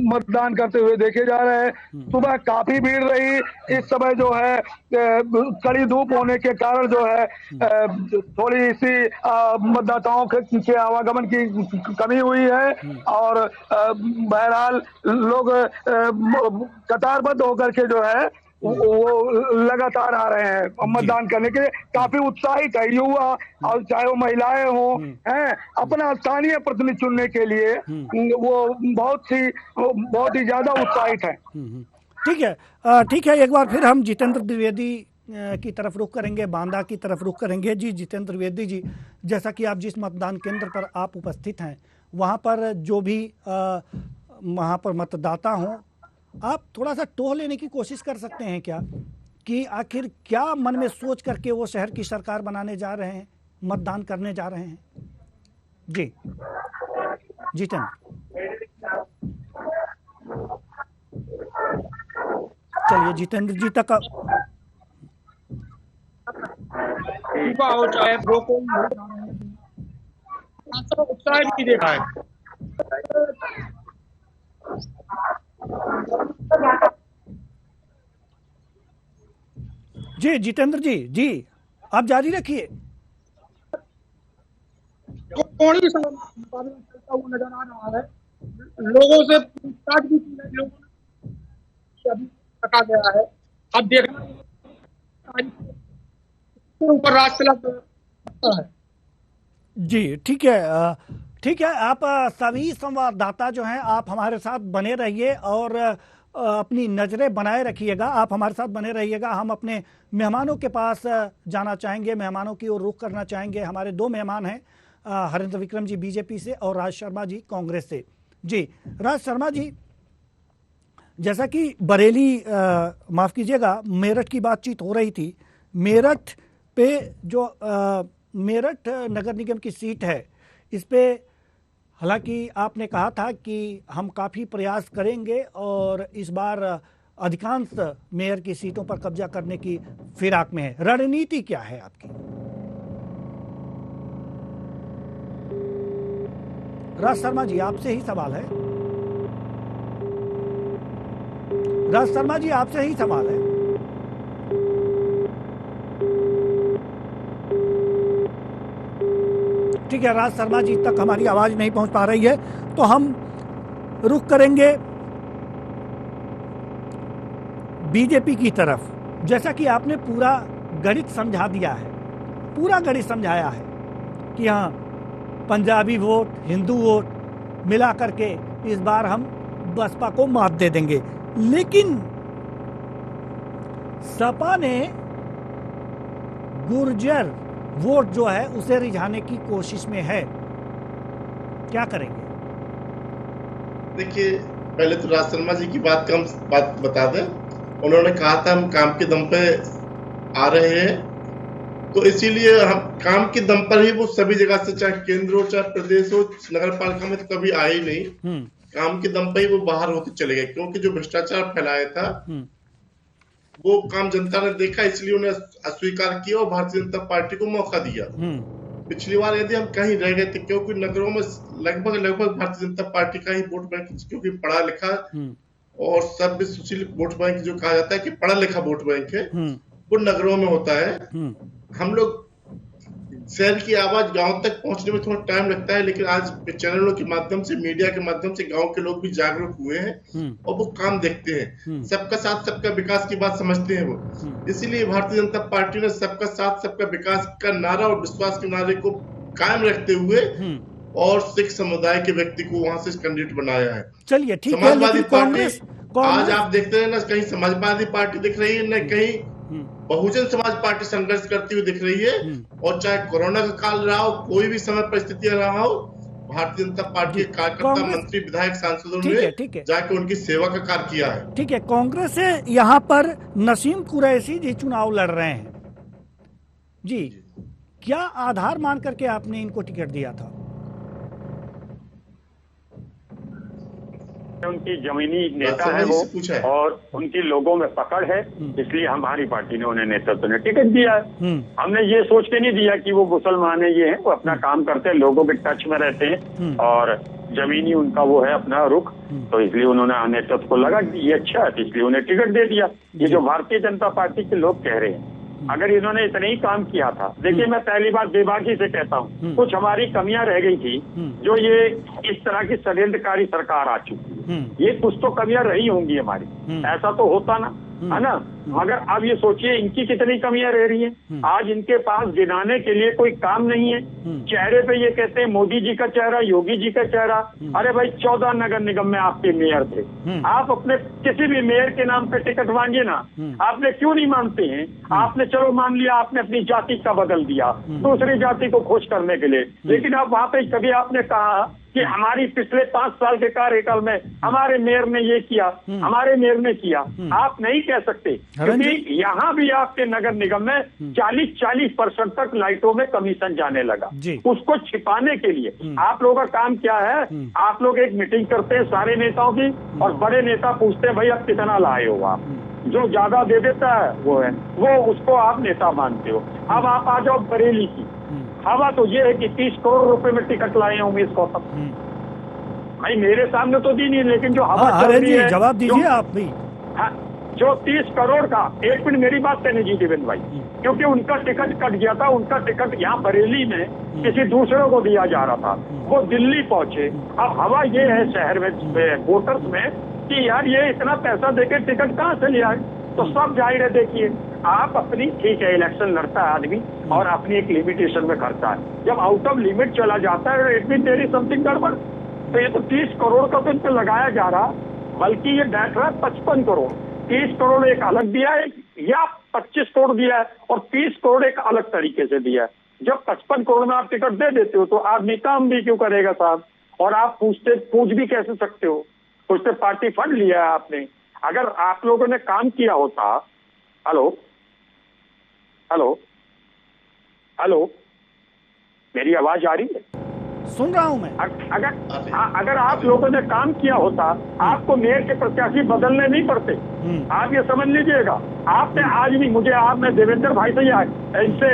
मतदान करते हुए देखे जा रहे हैं। सुबह काफी भीड़ रही। इस समय जो है कड़ी धूप होने के कारण जो है थोड़ी सी मतदाताओं के आवागमन की कमी हुई है। और बहरहाल लोग कतारबद्ध होकर के जो है वो लगातार आ रहे हैं मतदान करने के लिए। काफी उत्साहित है युवा, और चाहे वो महिलाएं हों, हैं अपना स्थानीय प्रतिनिधि चुनने के लिए वो बहुत ही ज्यादा उत्साहित है। ठीक है। एक बार फिर हम जितेंद्र द्विवेदी की तरफ रुख करेंगे, बांदा की तरफ रुख करेंगे। जी जितेंद्र द्विवेदी जी, जैसा कि आप जिस मतदान केंद्र पर आप उपस्थित हैं वहाँ पर जो भी वहाँ पर मतदाता हों, आप थोड़ा सा टोह लेने की कोशिश कर सकते हैं क्या, कि आखिर क्या मन में सोच करके वो शहर की सरकार बनाने जा रहे हैं, मतदान करने जा रहे हैं? जी जितेंद्र। चलिए जितेंद्र जी तक हो चाहे वो कोई उत्साह भी देखा है। जी जितेंद्र जी आप जारी रखिए। कोई मुकाबला चलता हुआ नजर आ रहा है। लोगों से पूछताछ भी की गई, लोगों ने अभी रखा गया है। अब देखना ऊपर राज चला है। जी ठीक है ठीक है। आप सभी संवाददाता जो हैं आप हमारे साथ बने रहिए और अपनी नज़रें बनाए रखिएगा। आप हमारे साथ बने रहिएगा। हम अपने मेहमानों के पास जाना चाहेंगे, मेहमानों की ओर रुख करना चाहेंगे। हमारे दो मेहमान हैं, हरेंद्र विक्रम जी बीजेपी से और राज शर्मा जी कांग्रेस से। जी राज शर्मा जी, जैसा कि बरेली माफ़ कीजिएगा मेरठ की बातचीत हो रही थी, मेरठ पे जो मेरठ नगर निगम की सीट है इस पे हालांकि आपने कहा था कि हम काफ़ी प्रयास करेंगे और इस बार अधिकांश मेयर की सीटों पर कब्जा करने की फिराक में है। रणनीति क्या है आपकी? राज शर्मा जी आपसे ही सवाल है। राज शर्मा जी आपसे ही सवाल है। ठीक है, राज शर्मा जी तक हमारी आवाज नहीं पहुंच पा रही है तो हम रुख करेंगे बीजेपी की तरफ। जैसा कि आपने पूरा गणित समझा दिया है, पूरा गणित समझाया है कि हाँ पंजाबी वोट, हिंदू वोट मिला करके इस बार हम बसपा को मात दे देंगे, लेकिन सपा ने गुर्जर वोट जो है उसे रिझाने की कोशिश में है, क्या करेंगे? देखिए, पहले तो राज शर्मा जी की बात बता दें। उन्होंने कहा था हम काम के दम पे आ रहे हैं, तो इसीलिए हम काम के दम पर ही वो सभी जगह से, चाहे केंद्र हो चाहे प्रदेश हो, नगर पालिका में तो कभी आए ही नहीं। काम के दम पे ही वो बाहर होते चले गए, क्योंकि जो भ्रष्टाचार फैलाया था वो काम जनता ने देखा, इसलिए उन्हें अस्वीकार किया और भारतीय जनता पार्टी को मौका दिया। पिछली बार यदि हम कहीं रह गए थे, क्योंकि नगरों में लगभग भारतीय जनता पार्टी का ही वोट बैंक, क्योंकि पढ़ा लिखा और सब सुशील वोट बैंक जो कहा जाता है कि पढ़ा लिखा वोट बैंक है, वो नगरों में होता है। हम लोग शहर की आवाज गांव तक पहुंचने में थोड़ा टाइम लगता है, लेकिन आज चैनलों के माध्यम से, मीडिया के माध्यम से गांव के लोग भी जागरूक हुए हैं और वो काम देखते हैं। सबका साथ सबका विकास की बात समझते हैं वो। इसीलिए भारतीय जनता पार्टी ने सबका साथ सबका विकास का नारा और विश्वास के नारे को कायम रखते हुए और सिख समुदाय के व्यक्ति को वहां से कैंडिडेट बनाया है। चलिए ठीक है। समाजवादी पार्टी आज आप देखते हैं ना, कहीं समाजवादी पार्टी दिख रही है, न कहीं बहुजन समाज पार्टी संघर्ष करती हुई दिख रही है। और चाहे कोरोना का काल रहा हो, कोई भी समय परिस्थितियां रहा हो, भारतीय जनता पार्टी के कार्यकर्ता, मंत्री, विधायक, सांसदों ने जाकर उनकी सेवा का कार्य किया है। ठीक है, कांग्रेस से यहाँ पर नसीम कुरैशी जी चुनाव लड़ रहे हैं जी, क्या आधार मान करके आपने इनको टिकट दिया था? उनकी जमीनी नेता है वो, और उनकी लोगों में पकड़ है, इसलिए हमारी पार्टी ने उन्हें नेतृत्व ने टिकट दिया है। हमने ये सोच के नहीं दिया कि वो मुसलमान है, ये है, वो अपना काम करते हैं, लोगों के टच में रहते हैं और जमीनी उनका वो है अपना रुख, तो इसलिए उन्होंने नेतृत्व को लगा कि ये अच्छा है, इसलिए उन्हें टिकट दे दिया। ये जो भारतीय जनता पार्टी के लोग कह रहे हैं, अगर इन्होंने इतना ही काम किया था, देखिए मैं पहली बार बेबाकी से कहता हूँ, कुछ हमारी कमियां रह गई थी, जो ये इस तरह की षड्यंत्रकारी सरकार आ चुकी है, ये कुछ तो कमियां रही होंगी हमारी, ऐसा तो होता ना, है ना। मगर अब ये सोचिए इनकी कितनी कमियां रह रही हैं। आज इनके पास गिनाने के लिए कोई काम नहीं है। चेहरे पे ये कहते हैं मोदी जी का चेहरा, योगी जी का चेहरा। अरे भाई 14 नगर निगम में आपके मेयर थे, आप अपने किसी भी मेयर के नाम पे टिकट मांगिए ना, आपने क्यों नहीं मानते हैं? आपने चलो मान लिया, आपने अपनी जाति का बदल दिया दूसरी जाति को खुश करने के लिए, लेकिन अब वहां पे कभी आपने कहा कि हमारी पिछले 5 साल के कार्यकाल में हमारे मेयर ने ये किया, हमारे मेयर ने किया? आप नहीं कह सकते, क्योंकि यहाँ भी आपके नगर निगम में 40% तक लाइटों में कमीशन जाने लगा। उसको छिपाने के लिए आप लोगों का काम क्या है? आप लोग एक मीटिंग करते हैं सारे नेताओं की, और बड़े नेता पूछते हैं भाई अब कितना लाए हो आप, जो ज्यादा दे देता है वो है, वो उसको आप नेता मानते हो। अब आप आ जाओ बरेली की हवा, तो ये है कि 30 करोड़ रुपए में टिकट लाए हैं उमेश गौतम। भाई मेरे सामने तो दी नहीं, लेकिन जो हवा चल रही है, जवाब दीजिए आप भी। जो 30 करोड़ का, एक मिनट मेरी बात कहने जी देवेंद्र भाई, क्योंकि उनका टिकट कट गया था, उनका टिकट यहाँ बरेली में किसी दूसरे को दिया जा रहा था, वो दिल्ली पहुंचे। अब हवा ये है शहर में वोटर्स में कि यार ये इतना पैसा देके टिकट कहाँ से ले आए, तो सब जाहिर है। देखिए आप अपनी, ठीक है इलेक्शन लड़ता है आदमी और अपनी एक लिमिटेशन में करता है, जब आउट ऑफ लिमिट चला जाता है it mean there is something गड़बड़। तो ये तो 30 करोड़ का तो इन पे लगाया जा रहा, बल्कि ये बैठ रहा है 55 करोड़। 30 करोड़ एक अलग दिया है या 25 करोड़ दिया है और 30 करोड़ एक अलग तरीके से दिया है। जब 55 करोड़ में आप टिकट दे देते हो तो आदमी काम भी क्यों करेगा साहब? और आप पूछ भी कैसे सकते हो? उससे पार्टी फंड लिया है आपने। अगर आप लोगों ने काम किया होता, हेलो हेलो हेलो, मेरी आवाज आ रही है? सुन रहा हूं मैं। अगर आप लोगों ने काम किया होता, आपको मेयर के प्रत्याशी बदलने नहीं पड़ते। आप ये समझ लीजिएगा, आपने आज भी मैं देवेंद्र भाई से इनसे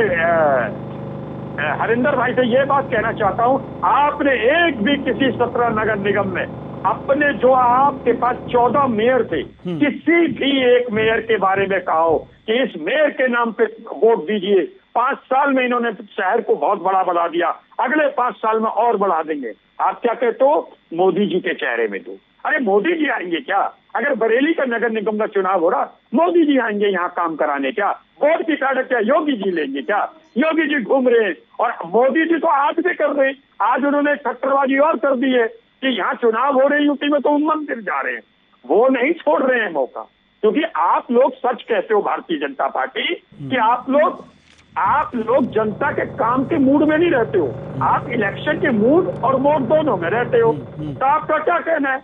हरिंदर भाई से ये बात कहना चाहता हूँ, आपने एक भी किसी 17 नगर निगम में अपने, जो आपके पास 14 मेयर थे, किसी भी एक मेयर के बारे में कहा हो कि इस मेयर के नाम पे वोट दीजिए। 5 साल में इन्होंने शहर को बहुत बड़ा बढ़ा दिया, अगले 5 साल में और बढ़ा देंगे। आप क्या कहते हो? मोदी जी के चेहरे में दो। अरे मोदी जी आएंगे क्या? अगर बरेली का नगर निगम का चुनाव हो रहा, मोदी जी आएंगे यहाँ काम कराने क्या? वोट की कार्ड क्या योगी जी लेंगे क्या? योगी जी घूम रहे हैं और मोदी जी तो आज भी कर रहे हैं। आज उन्होंने खट्टरबाजी और कर दी है कि यहाँ चुनाव हो रहे यूपी में तो मंदिर जा रहे हैं। वो नहीं छोड़ रहे हैं मौका, क्योंकि आप लोग सच कहते हो भारतीय जनता पार्टी कि आप लोग जनता के काम के मूड में नहीं रहते हो, आप इलेक्शन के मूड और वोट दोनों में रहते हो। तो आपका क्या कहना है?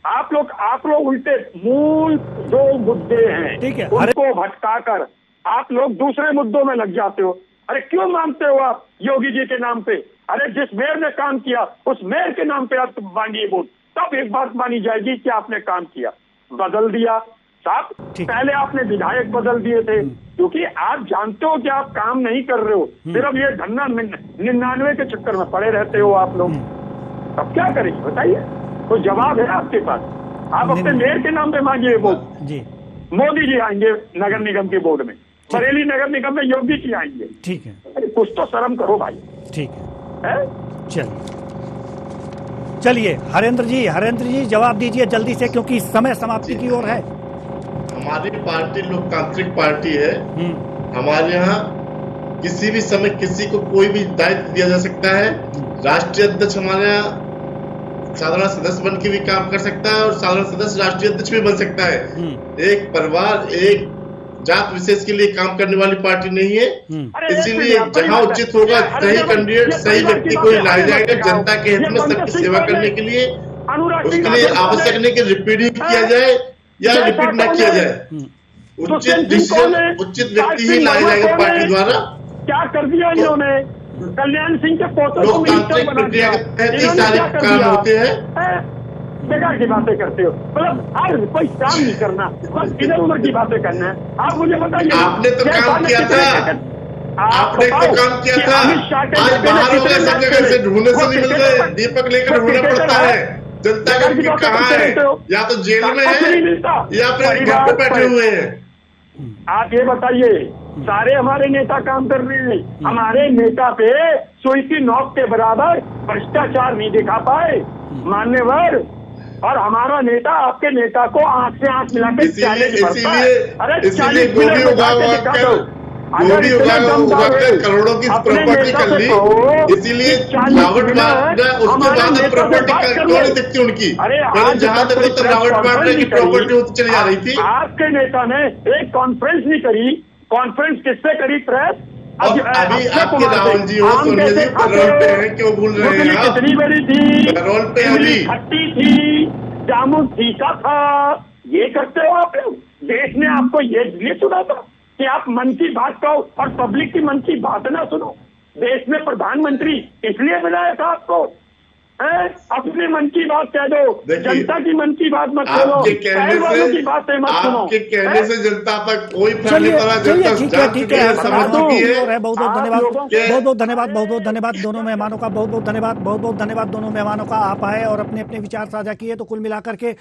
आप लोग उल्टे मूल जो मुद्दे हैं उनको भटकाकर आप लोग दूसरे मुद्दों में लग जाते हो। अरे क्यों मानते हो आप योगी जी के नाम पे? अरे जिस मेयर ने काम किया उस मेयर के नाम पे आप मांगिए वोट, तब एक बात मानी जाएगी कि आपने काम किया। बदल दिया साहब, पहले आपने विधायक बदल दिए थे क्योंकि आप जानते हो कि आप काम नहीं कर रहे हो, सिर्फ ये धन्ना 99 के चक्कर में पड़े रहते हो आप लोग। अब क्या करेंगे बताइए? तो जवाब है आपके पास, आप अपने मेयर के नाम पे मांगिए वोट। मोदी जी आएंगे नगर निगम के बोर्ड में, बरेली नगर निगम में योगी जी आएंगे। ठीक है, अरे कुछ तो शर्म करो भाई। ठीक है, चलिए हरेंद्र जी जवाब दीजिए जल्दी से, क्योंकि समय समाप्ति की ओर है। हमारी पार्टी लोकतांत्रिक पार्टी है। हमारे यहाँ किसी भी समय किसी को कोई भी दायित्व दिया जा सकता है। राष्ट्रीय अध्यक्ष हमारे यहाँ साधारण सदस्य बन के भी काम कर सकता है और साधारण सदस्य राष्ट्रीय अध्यक्ष भी बन सकता है। एक परिवार, एक जात विशेष के लिए काम करने वाली पार्टी नहीं है। इसीलिए जहां उचित होगा सही कैंडिडेट, सही व्यक्ति को लाया जाएगा जनता के हित में, सबकी सेवा करने के लिए। उसके लिए आवश्यक नहीं कि रिपीट किया जाए या रिपीट न किया जाए, उचित डिसीजन, उचित व्यक्ति ही लाया जाएगा पार्टी द्वारा। क्या कर दिया इन्होंने? कल्याण सिंह के पोतों को लोकतांत्रिक प्रक्रिया के तहत ही सारे काम होते हैं। बेकार की बातें करते हो, मतलब हर कोई काम नहीं करना, बस इधर उधर की बातें करना है। आप मुझे बताइए, आपने तो काम किया था, आपने तो काम किया था। आज बाहर हो गए सब जगह से, ढूंढने से नहीं मिल रहे, दीपक लेकर ढूंढना पड़ता है। जनता का टिकट कहाँ है? या तो जेल में है या फिर घर पे बैठे हुए हैं। आप ये बताइए, सारे हमारे नेता काम कर रहे हैं, हमारे नेता पे सुई की नोक के बराबर भ्रष्टाचार नहीं दिखा पाए मान्यवर, और हमारा नेता आपके नेता को आंख से आंख मिला के चैलेंज करता है। अरे 40 मिनट करोड़ों की प्रॉपर्टी कर ली, इसीलिए रावट मारना, उसके बाद प्रॉपर्टी कौन दिखती उनकी? जहां तक तो रावट मारने की प्रॉपर्टी चली जा रही थी। आपके नेता ने एक कॉन्फ्रेंस नहीं करी। कॉन्फ्रेंस किससे करी? प्रेस। अभी आपके राहुल जी हो, सोनिया जी पैरोल पे हैं, क्यों भूल रहे हैं आप? कितनी बड़ी थी, पैरोल पे अभी खट्टी थी, जामुन फीका था। ये करते हो आप लोग। देश ने आपको ये सुना था कि आप मन की बात कहो और पब्लिक की मन की बात ना सुनो। देश में प्रधानमंत्री इसलिए बनाया था आपको, अपने मन की बात कह दो, जनता की मन की बात मत करो, वालों की बातें मत सुनो। आपके कहने से जनता तक कोई फर्क नहीं पड़ा। ठीक है, बहुत बहुत धन्यवाद दोनों मेहमानों का, बहुत बहुत धन्यवाद दोनों मेहमानों का। आप आए और अपने अपने विचार साझा किए। तो कुल मिलाकर के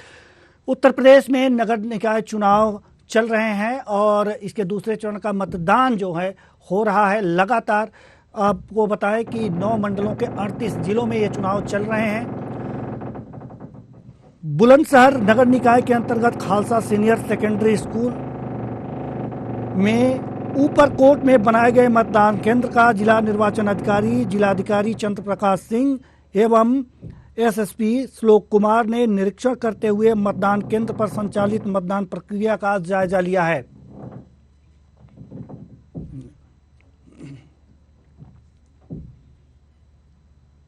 उत्तर प्रदेश में नगर निकाय चुनाव चल रहे हैं और इसके दूसरे चरण का मतदान जो है हो रहा है लगातार। आपको बताएं कि 9 मंडलों के 38 जिलों में ये चुनाव चल रहे हैं। बुलंदशहर नगर निकाय के अंतर्गत खालसा सीनियर सेकेंडरी स्कूल में ऊपरकोट में बनाए गए मतदान केंद्र का जिला निर्वाचन अधिकारी जिलाधिकारी चंद्र प्रकाश सिंह एवं एसएसपी श्लोक कुमार ने निरीक्षण करते हुए मतदान केंद्र पर संचालित मतदान प्रक्रिया का जायजा लिया है।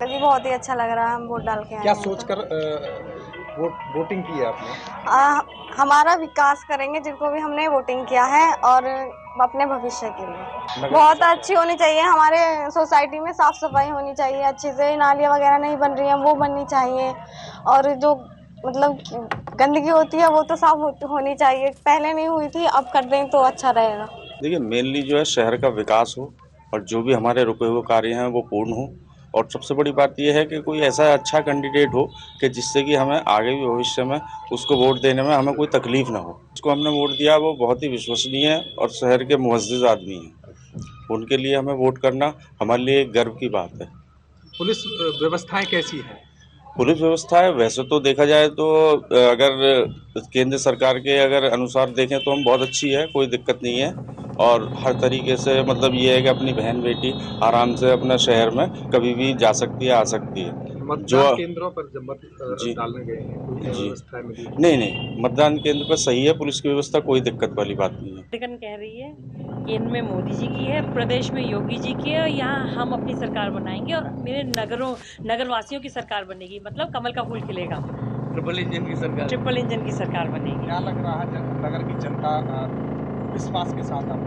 जी बहुत ही अच्छा लग रहा है, हम वोट डाल के आए हैं। क्या सोचकर वोटिंग की है आपने? हमारा विकास करेंगे जिनको भी हमने वोटिंग किया है और अपने भविष्य के लिए बहुत अच्छी होनी चाहिए। हमारे सोसाइटी में साफ सफाई होनी चाहिए, अच्छे से नालियाँ वगैरह नहीं बन रही हैं वो बननी चाहिए और जो मतलब गंदगी होती है वो तो साफ होनी चाहिए। पहले नहीं हुई थी, अब कर दें तो अच्छा रहेगा। देखिए मेनली जो है शहर का विकास हो और जो भी हमारे रुके हुए कार्य हैं वो पूर्ण हो और सबसे बड़ी बात यह है कि कोई ऐसा अच्छा कैंडिडेट हो कि जिससे कि हमें आगे भी भविष्य में उसको वोट देने में हमें कोई तकलीफ ना हो। जिसको हमने वोट दिया वो बहुत ही विश्वसनीय है और शहर के मुअज़्ज़िज़ आदमी हैं, उनके लिए हमें वोट करना हमारे लिए एक गर्व की बात है। पुलिस व्यवस्थाएं कैसी है? पुलिस व्यवस्था है वैसे तो देखा जाए तो अगर केंद्र सरकार के अगर अनुसार देखें तो हम बहुत अच्छी है, कोई दिक्कत नहीं है और हर तरीके से मतलब ये है कि अपनी बहन बेटी आराम से अपना शहर में कभी भी जा सकती है, आ सकती है। मतदान केंद्रों पर जब मत डालने गए हैं कोई व्यवस्था मिली? नहीं, मतदान केंद्र पर सही है, पुलिस की व्यवस्था कोई दिक्कत वाली बात नहीं है। कह रही है केंद्र में मोदी जी की है, प्रदेश में योगी जी की है और यहाँ हम अपनी सरकार बनाएंगे और मेरे नगरवासियों की सरकार बनेगी, मतलब कमल का फूल खिलेगा। ट्रिपल इंजन की सरकार बनेगी। क्या लग रहा है नगर की जनता विश्वास के साथ आप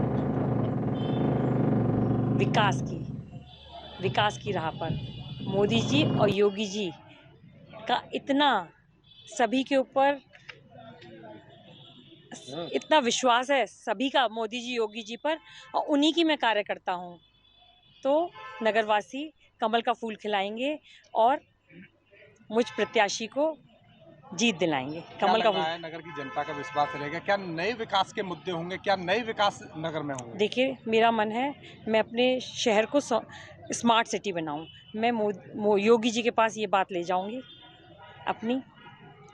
विकास की राह पर मोदी जी और योगी जी का इतना सभी के ऊपर इतना विश्वास है सभी का मोदी जी योगी जी पर और उन्हीं की मैं कार्यकर्ता हूँ, तो नगरवासी कमल का फूल खिलाएंगे और मुझ प्रत्याशी को जीत दिलाएंगे। कमल का फूल। नगर की जनता का विश्वास रहेगा? क्या नए विकास के मुद्दे होंगे? क्या नए विकास नगर में होंगे? देखिए मेरा मन है मैं अपने शहर को स्मार्ट सिटी बनाऊं। मैं योगी जी के पास ये बात ले जाऊंगी अपनी,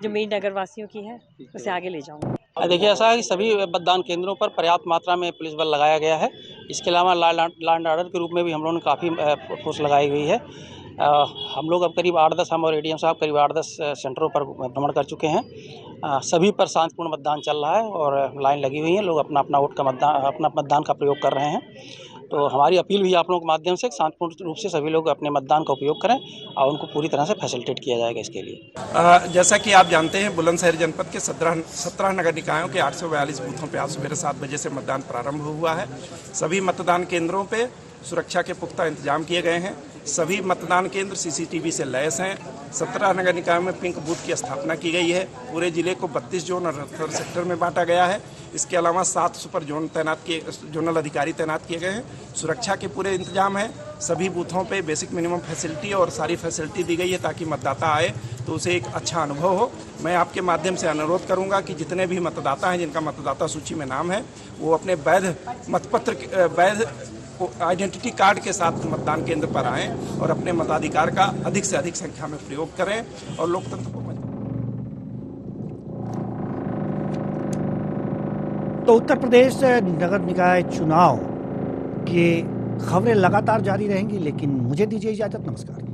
जो मेरी नगरवासियों की है उसे आगे ले जाऊंगी। देखिए ऐसा है कि सभी मतदान केंद्रों पर पर्याप्त मात्रा में पुलिस बल लगाया गया है। इसके अलावा लॉ एंड ऑर्डर के रूप में भी हम लोगों ने काफ़ी फोर्स लगाई हुई है। हम लोग अब करीब 8-10 हम और एडीएम साहब करीब 8-10 सेंटरों पर भ्रमण कर चुके हैं। सभी पर शांतिपूर्ण मतदान चल रहा है और लाइन लगी हुई है, लोग अपना मतदान का प्रयोग कर रहे हैं। तो हमारी अपील भी आप लोगों के माध्यम से शांतिपूर्ण रूप से सभी लोग अपने मतदान का उपयोग करें और उनको पूरी तरह से फैसिलिटेट किया जाएगा इसके लिए। जैसा कि आप जानते हैं बुलंदशहर जनपद के 17 नगर निकायों के 842 बूथों पर आज सवेरे 7 बजे से मतदान प्रारंभ हुआ है। सभी मतदान केंद्रों पे सुरक्षा के पुख्ता इंतजाम किए गए हैं। सभी मतदान केंद्र सीसीटीवी से लैस हैं। 17 नगर निकायों में पिंक बूथ की स्थापना की गई है। पूरे जिले को 32 जोन और 78 सेक्टर में बांटा गया है। इसके अलावा 7 सुपर जोनल अधिकारी तैनात किए गए हैं। सुरक्षा के पूरे इंतजाम हैं। सभी बूथों पे बेसिक मिनिमम फैसिलिटी और सारी फैसिलिटी दी गई है ताकि मतदाता आए तो उसे एक अच्छा अनुभव हो। मैं आपके माध्यम से अनुरोध करूंगा कि जितने भी मतदाता हैं जिनका मतदाता सूची में नाम है वो अपने वैध मतपत्र वैध आइडेंटिटी कार्ड के साथ मतदान केंद्र पर आएं और अपने मताधिकार का अधिक से अधिक संख्या में प्रयोग करें और लोकतंत्र को। तो उत्तर प्रदेश नगर निकाय चुनाव की खबरें लगातार जारी रहेंगी, लेकिन मुझे दीजिए इजाजत। नमस्कार।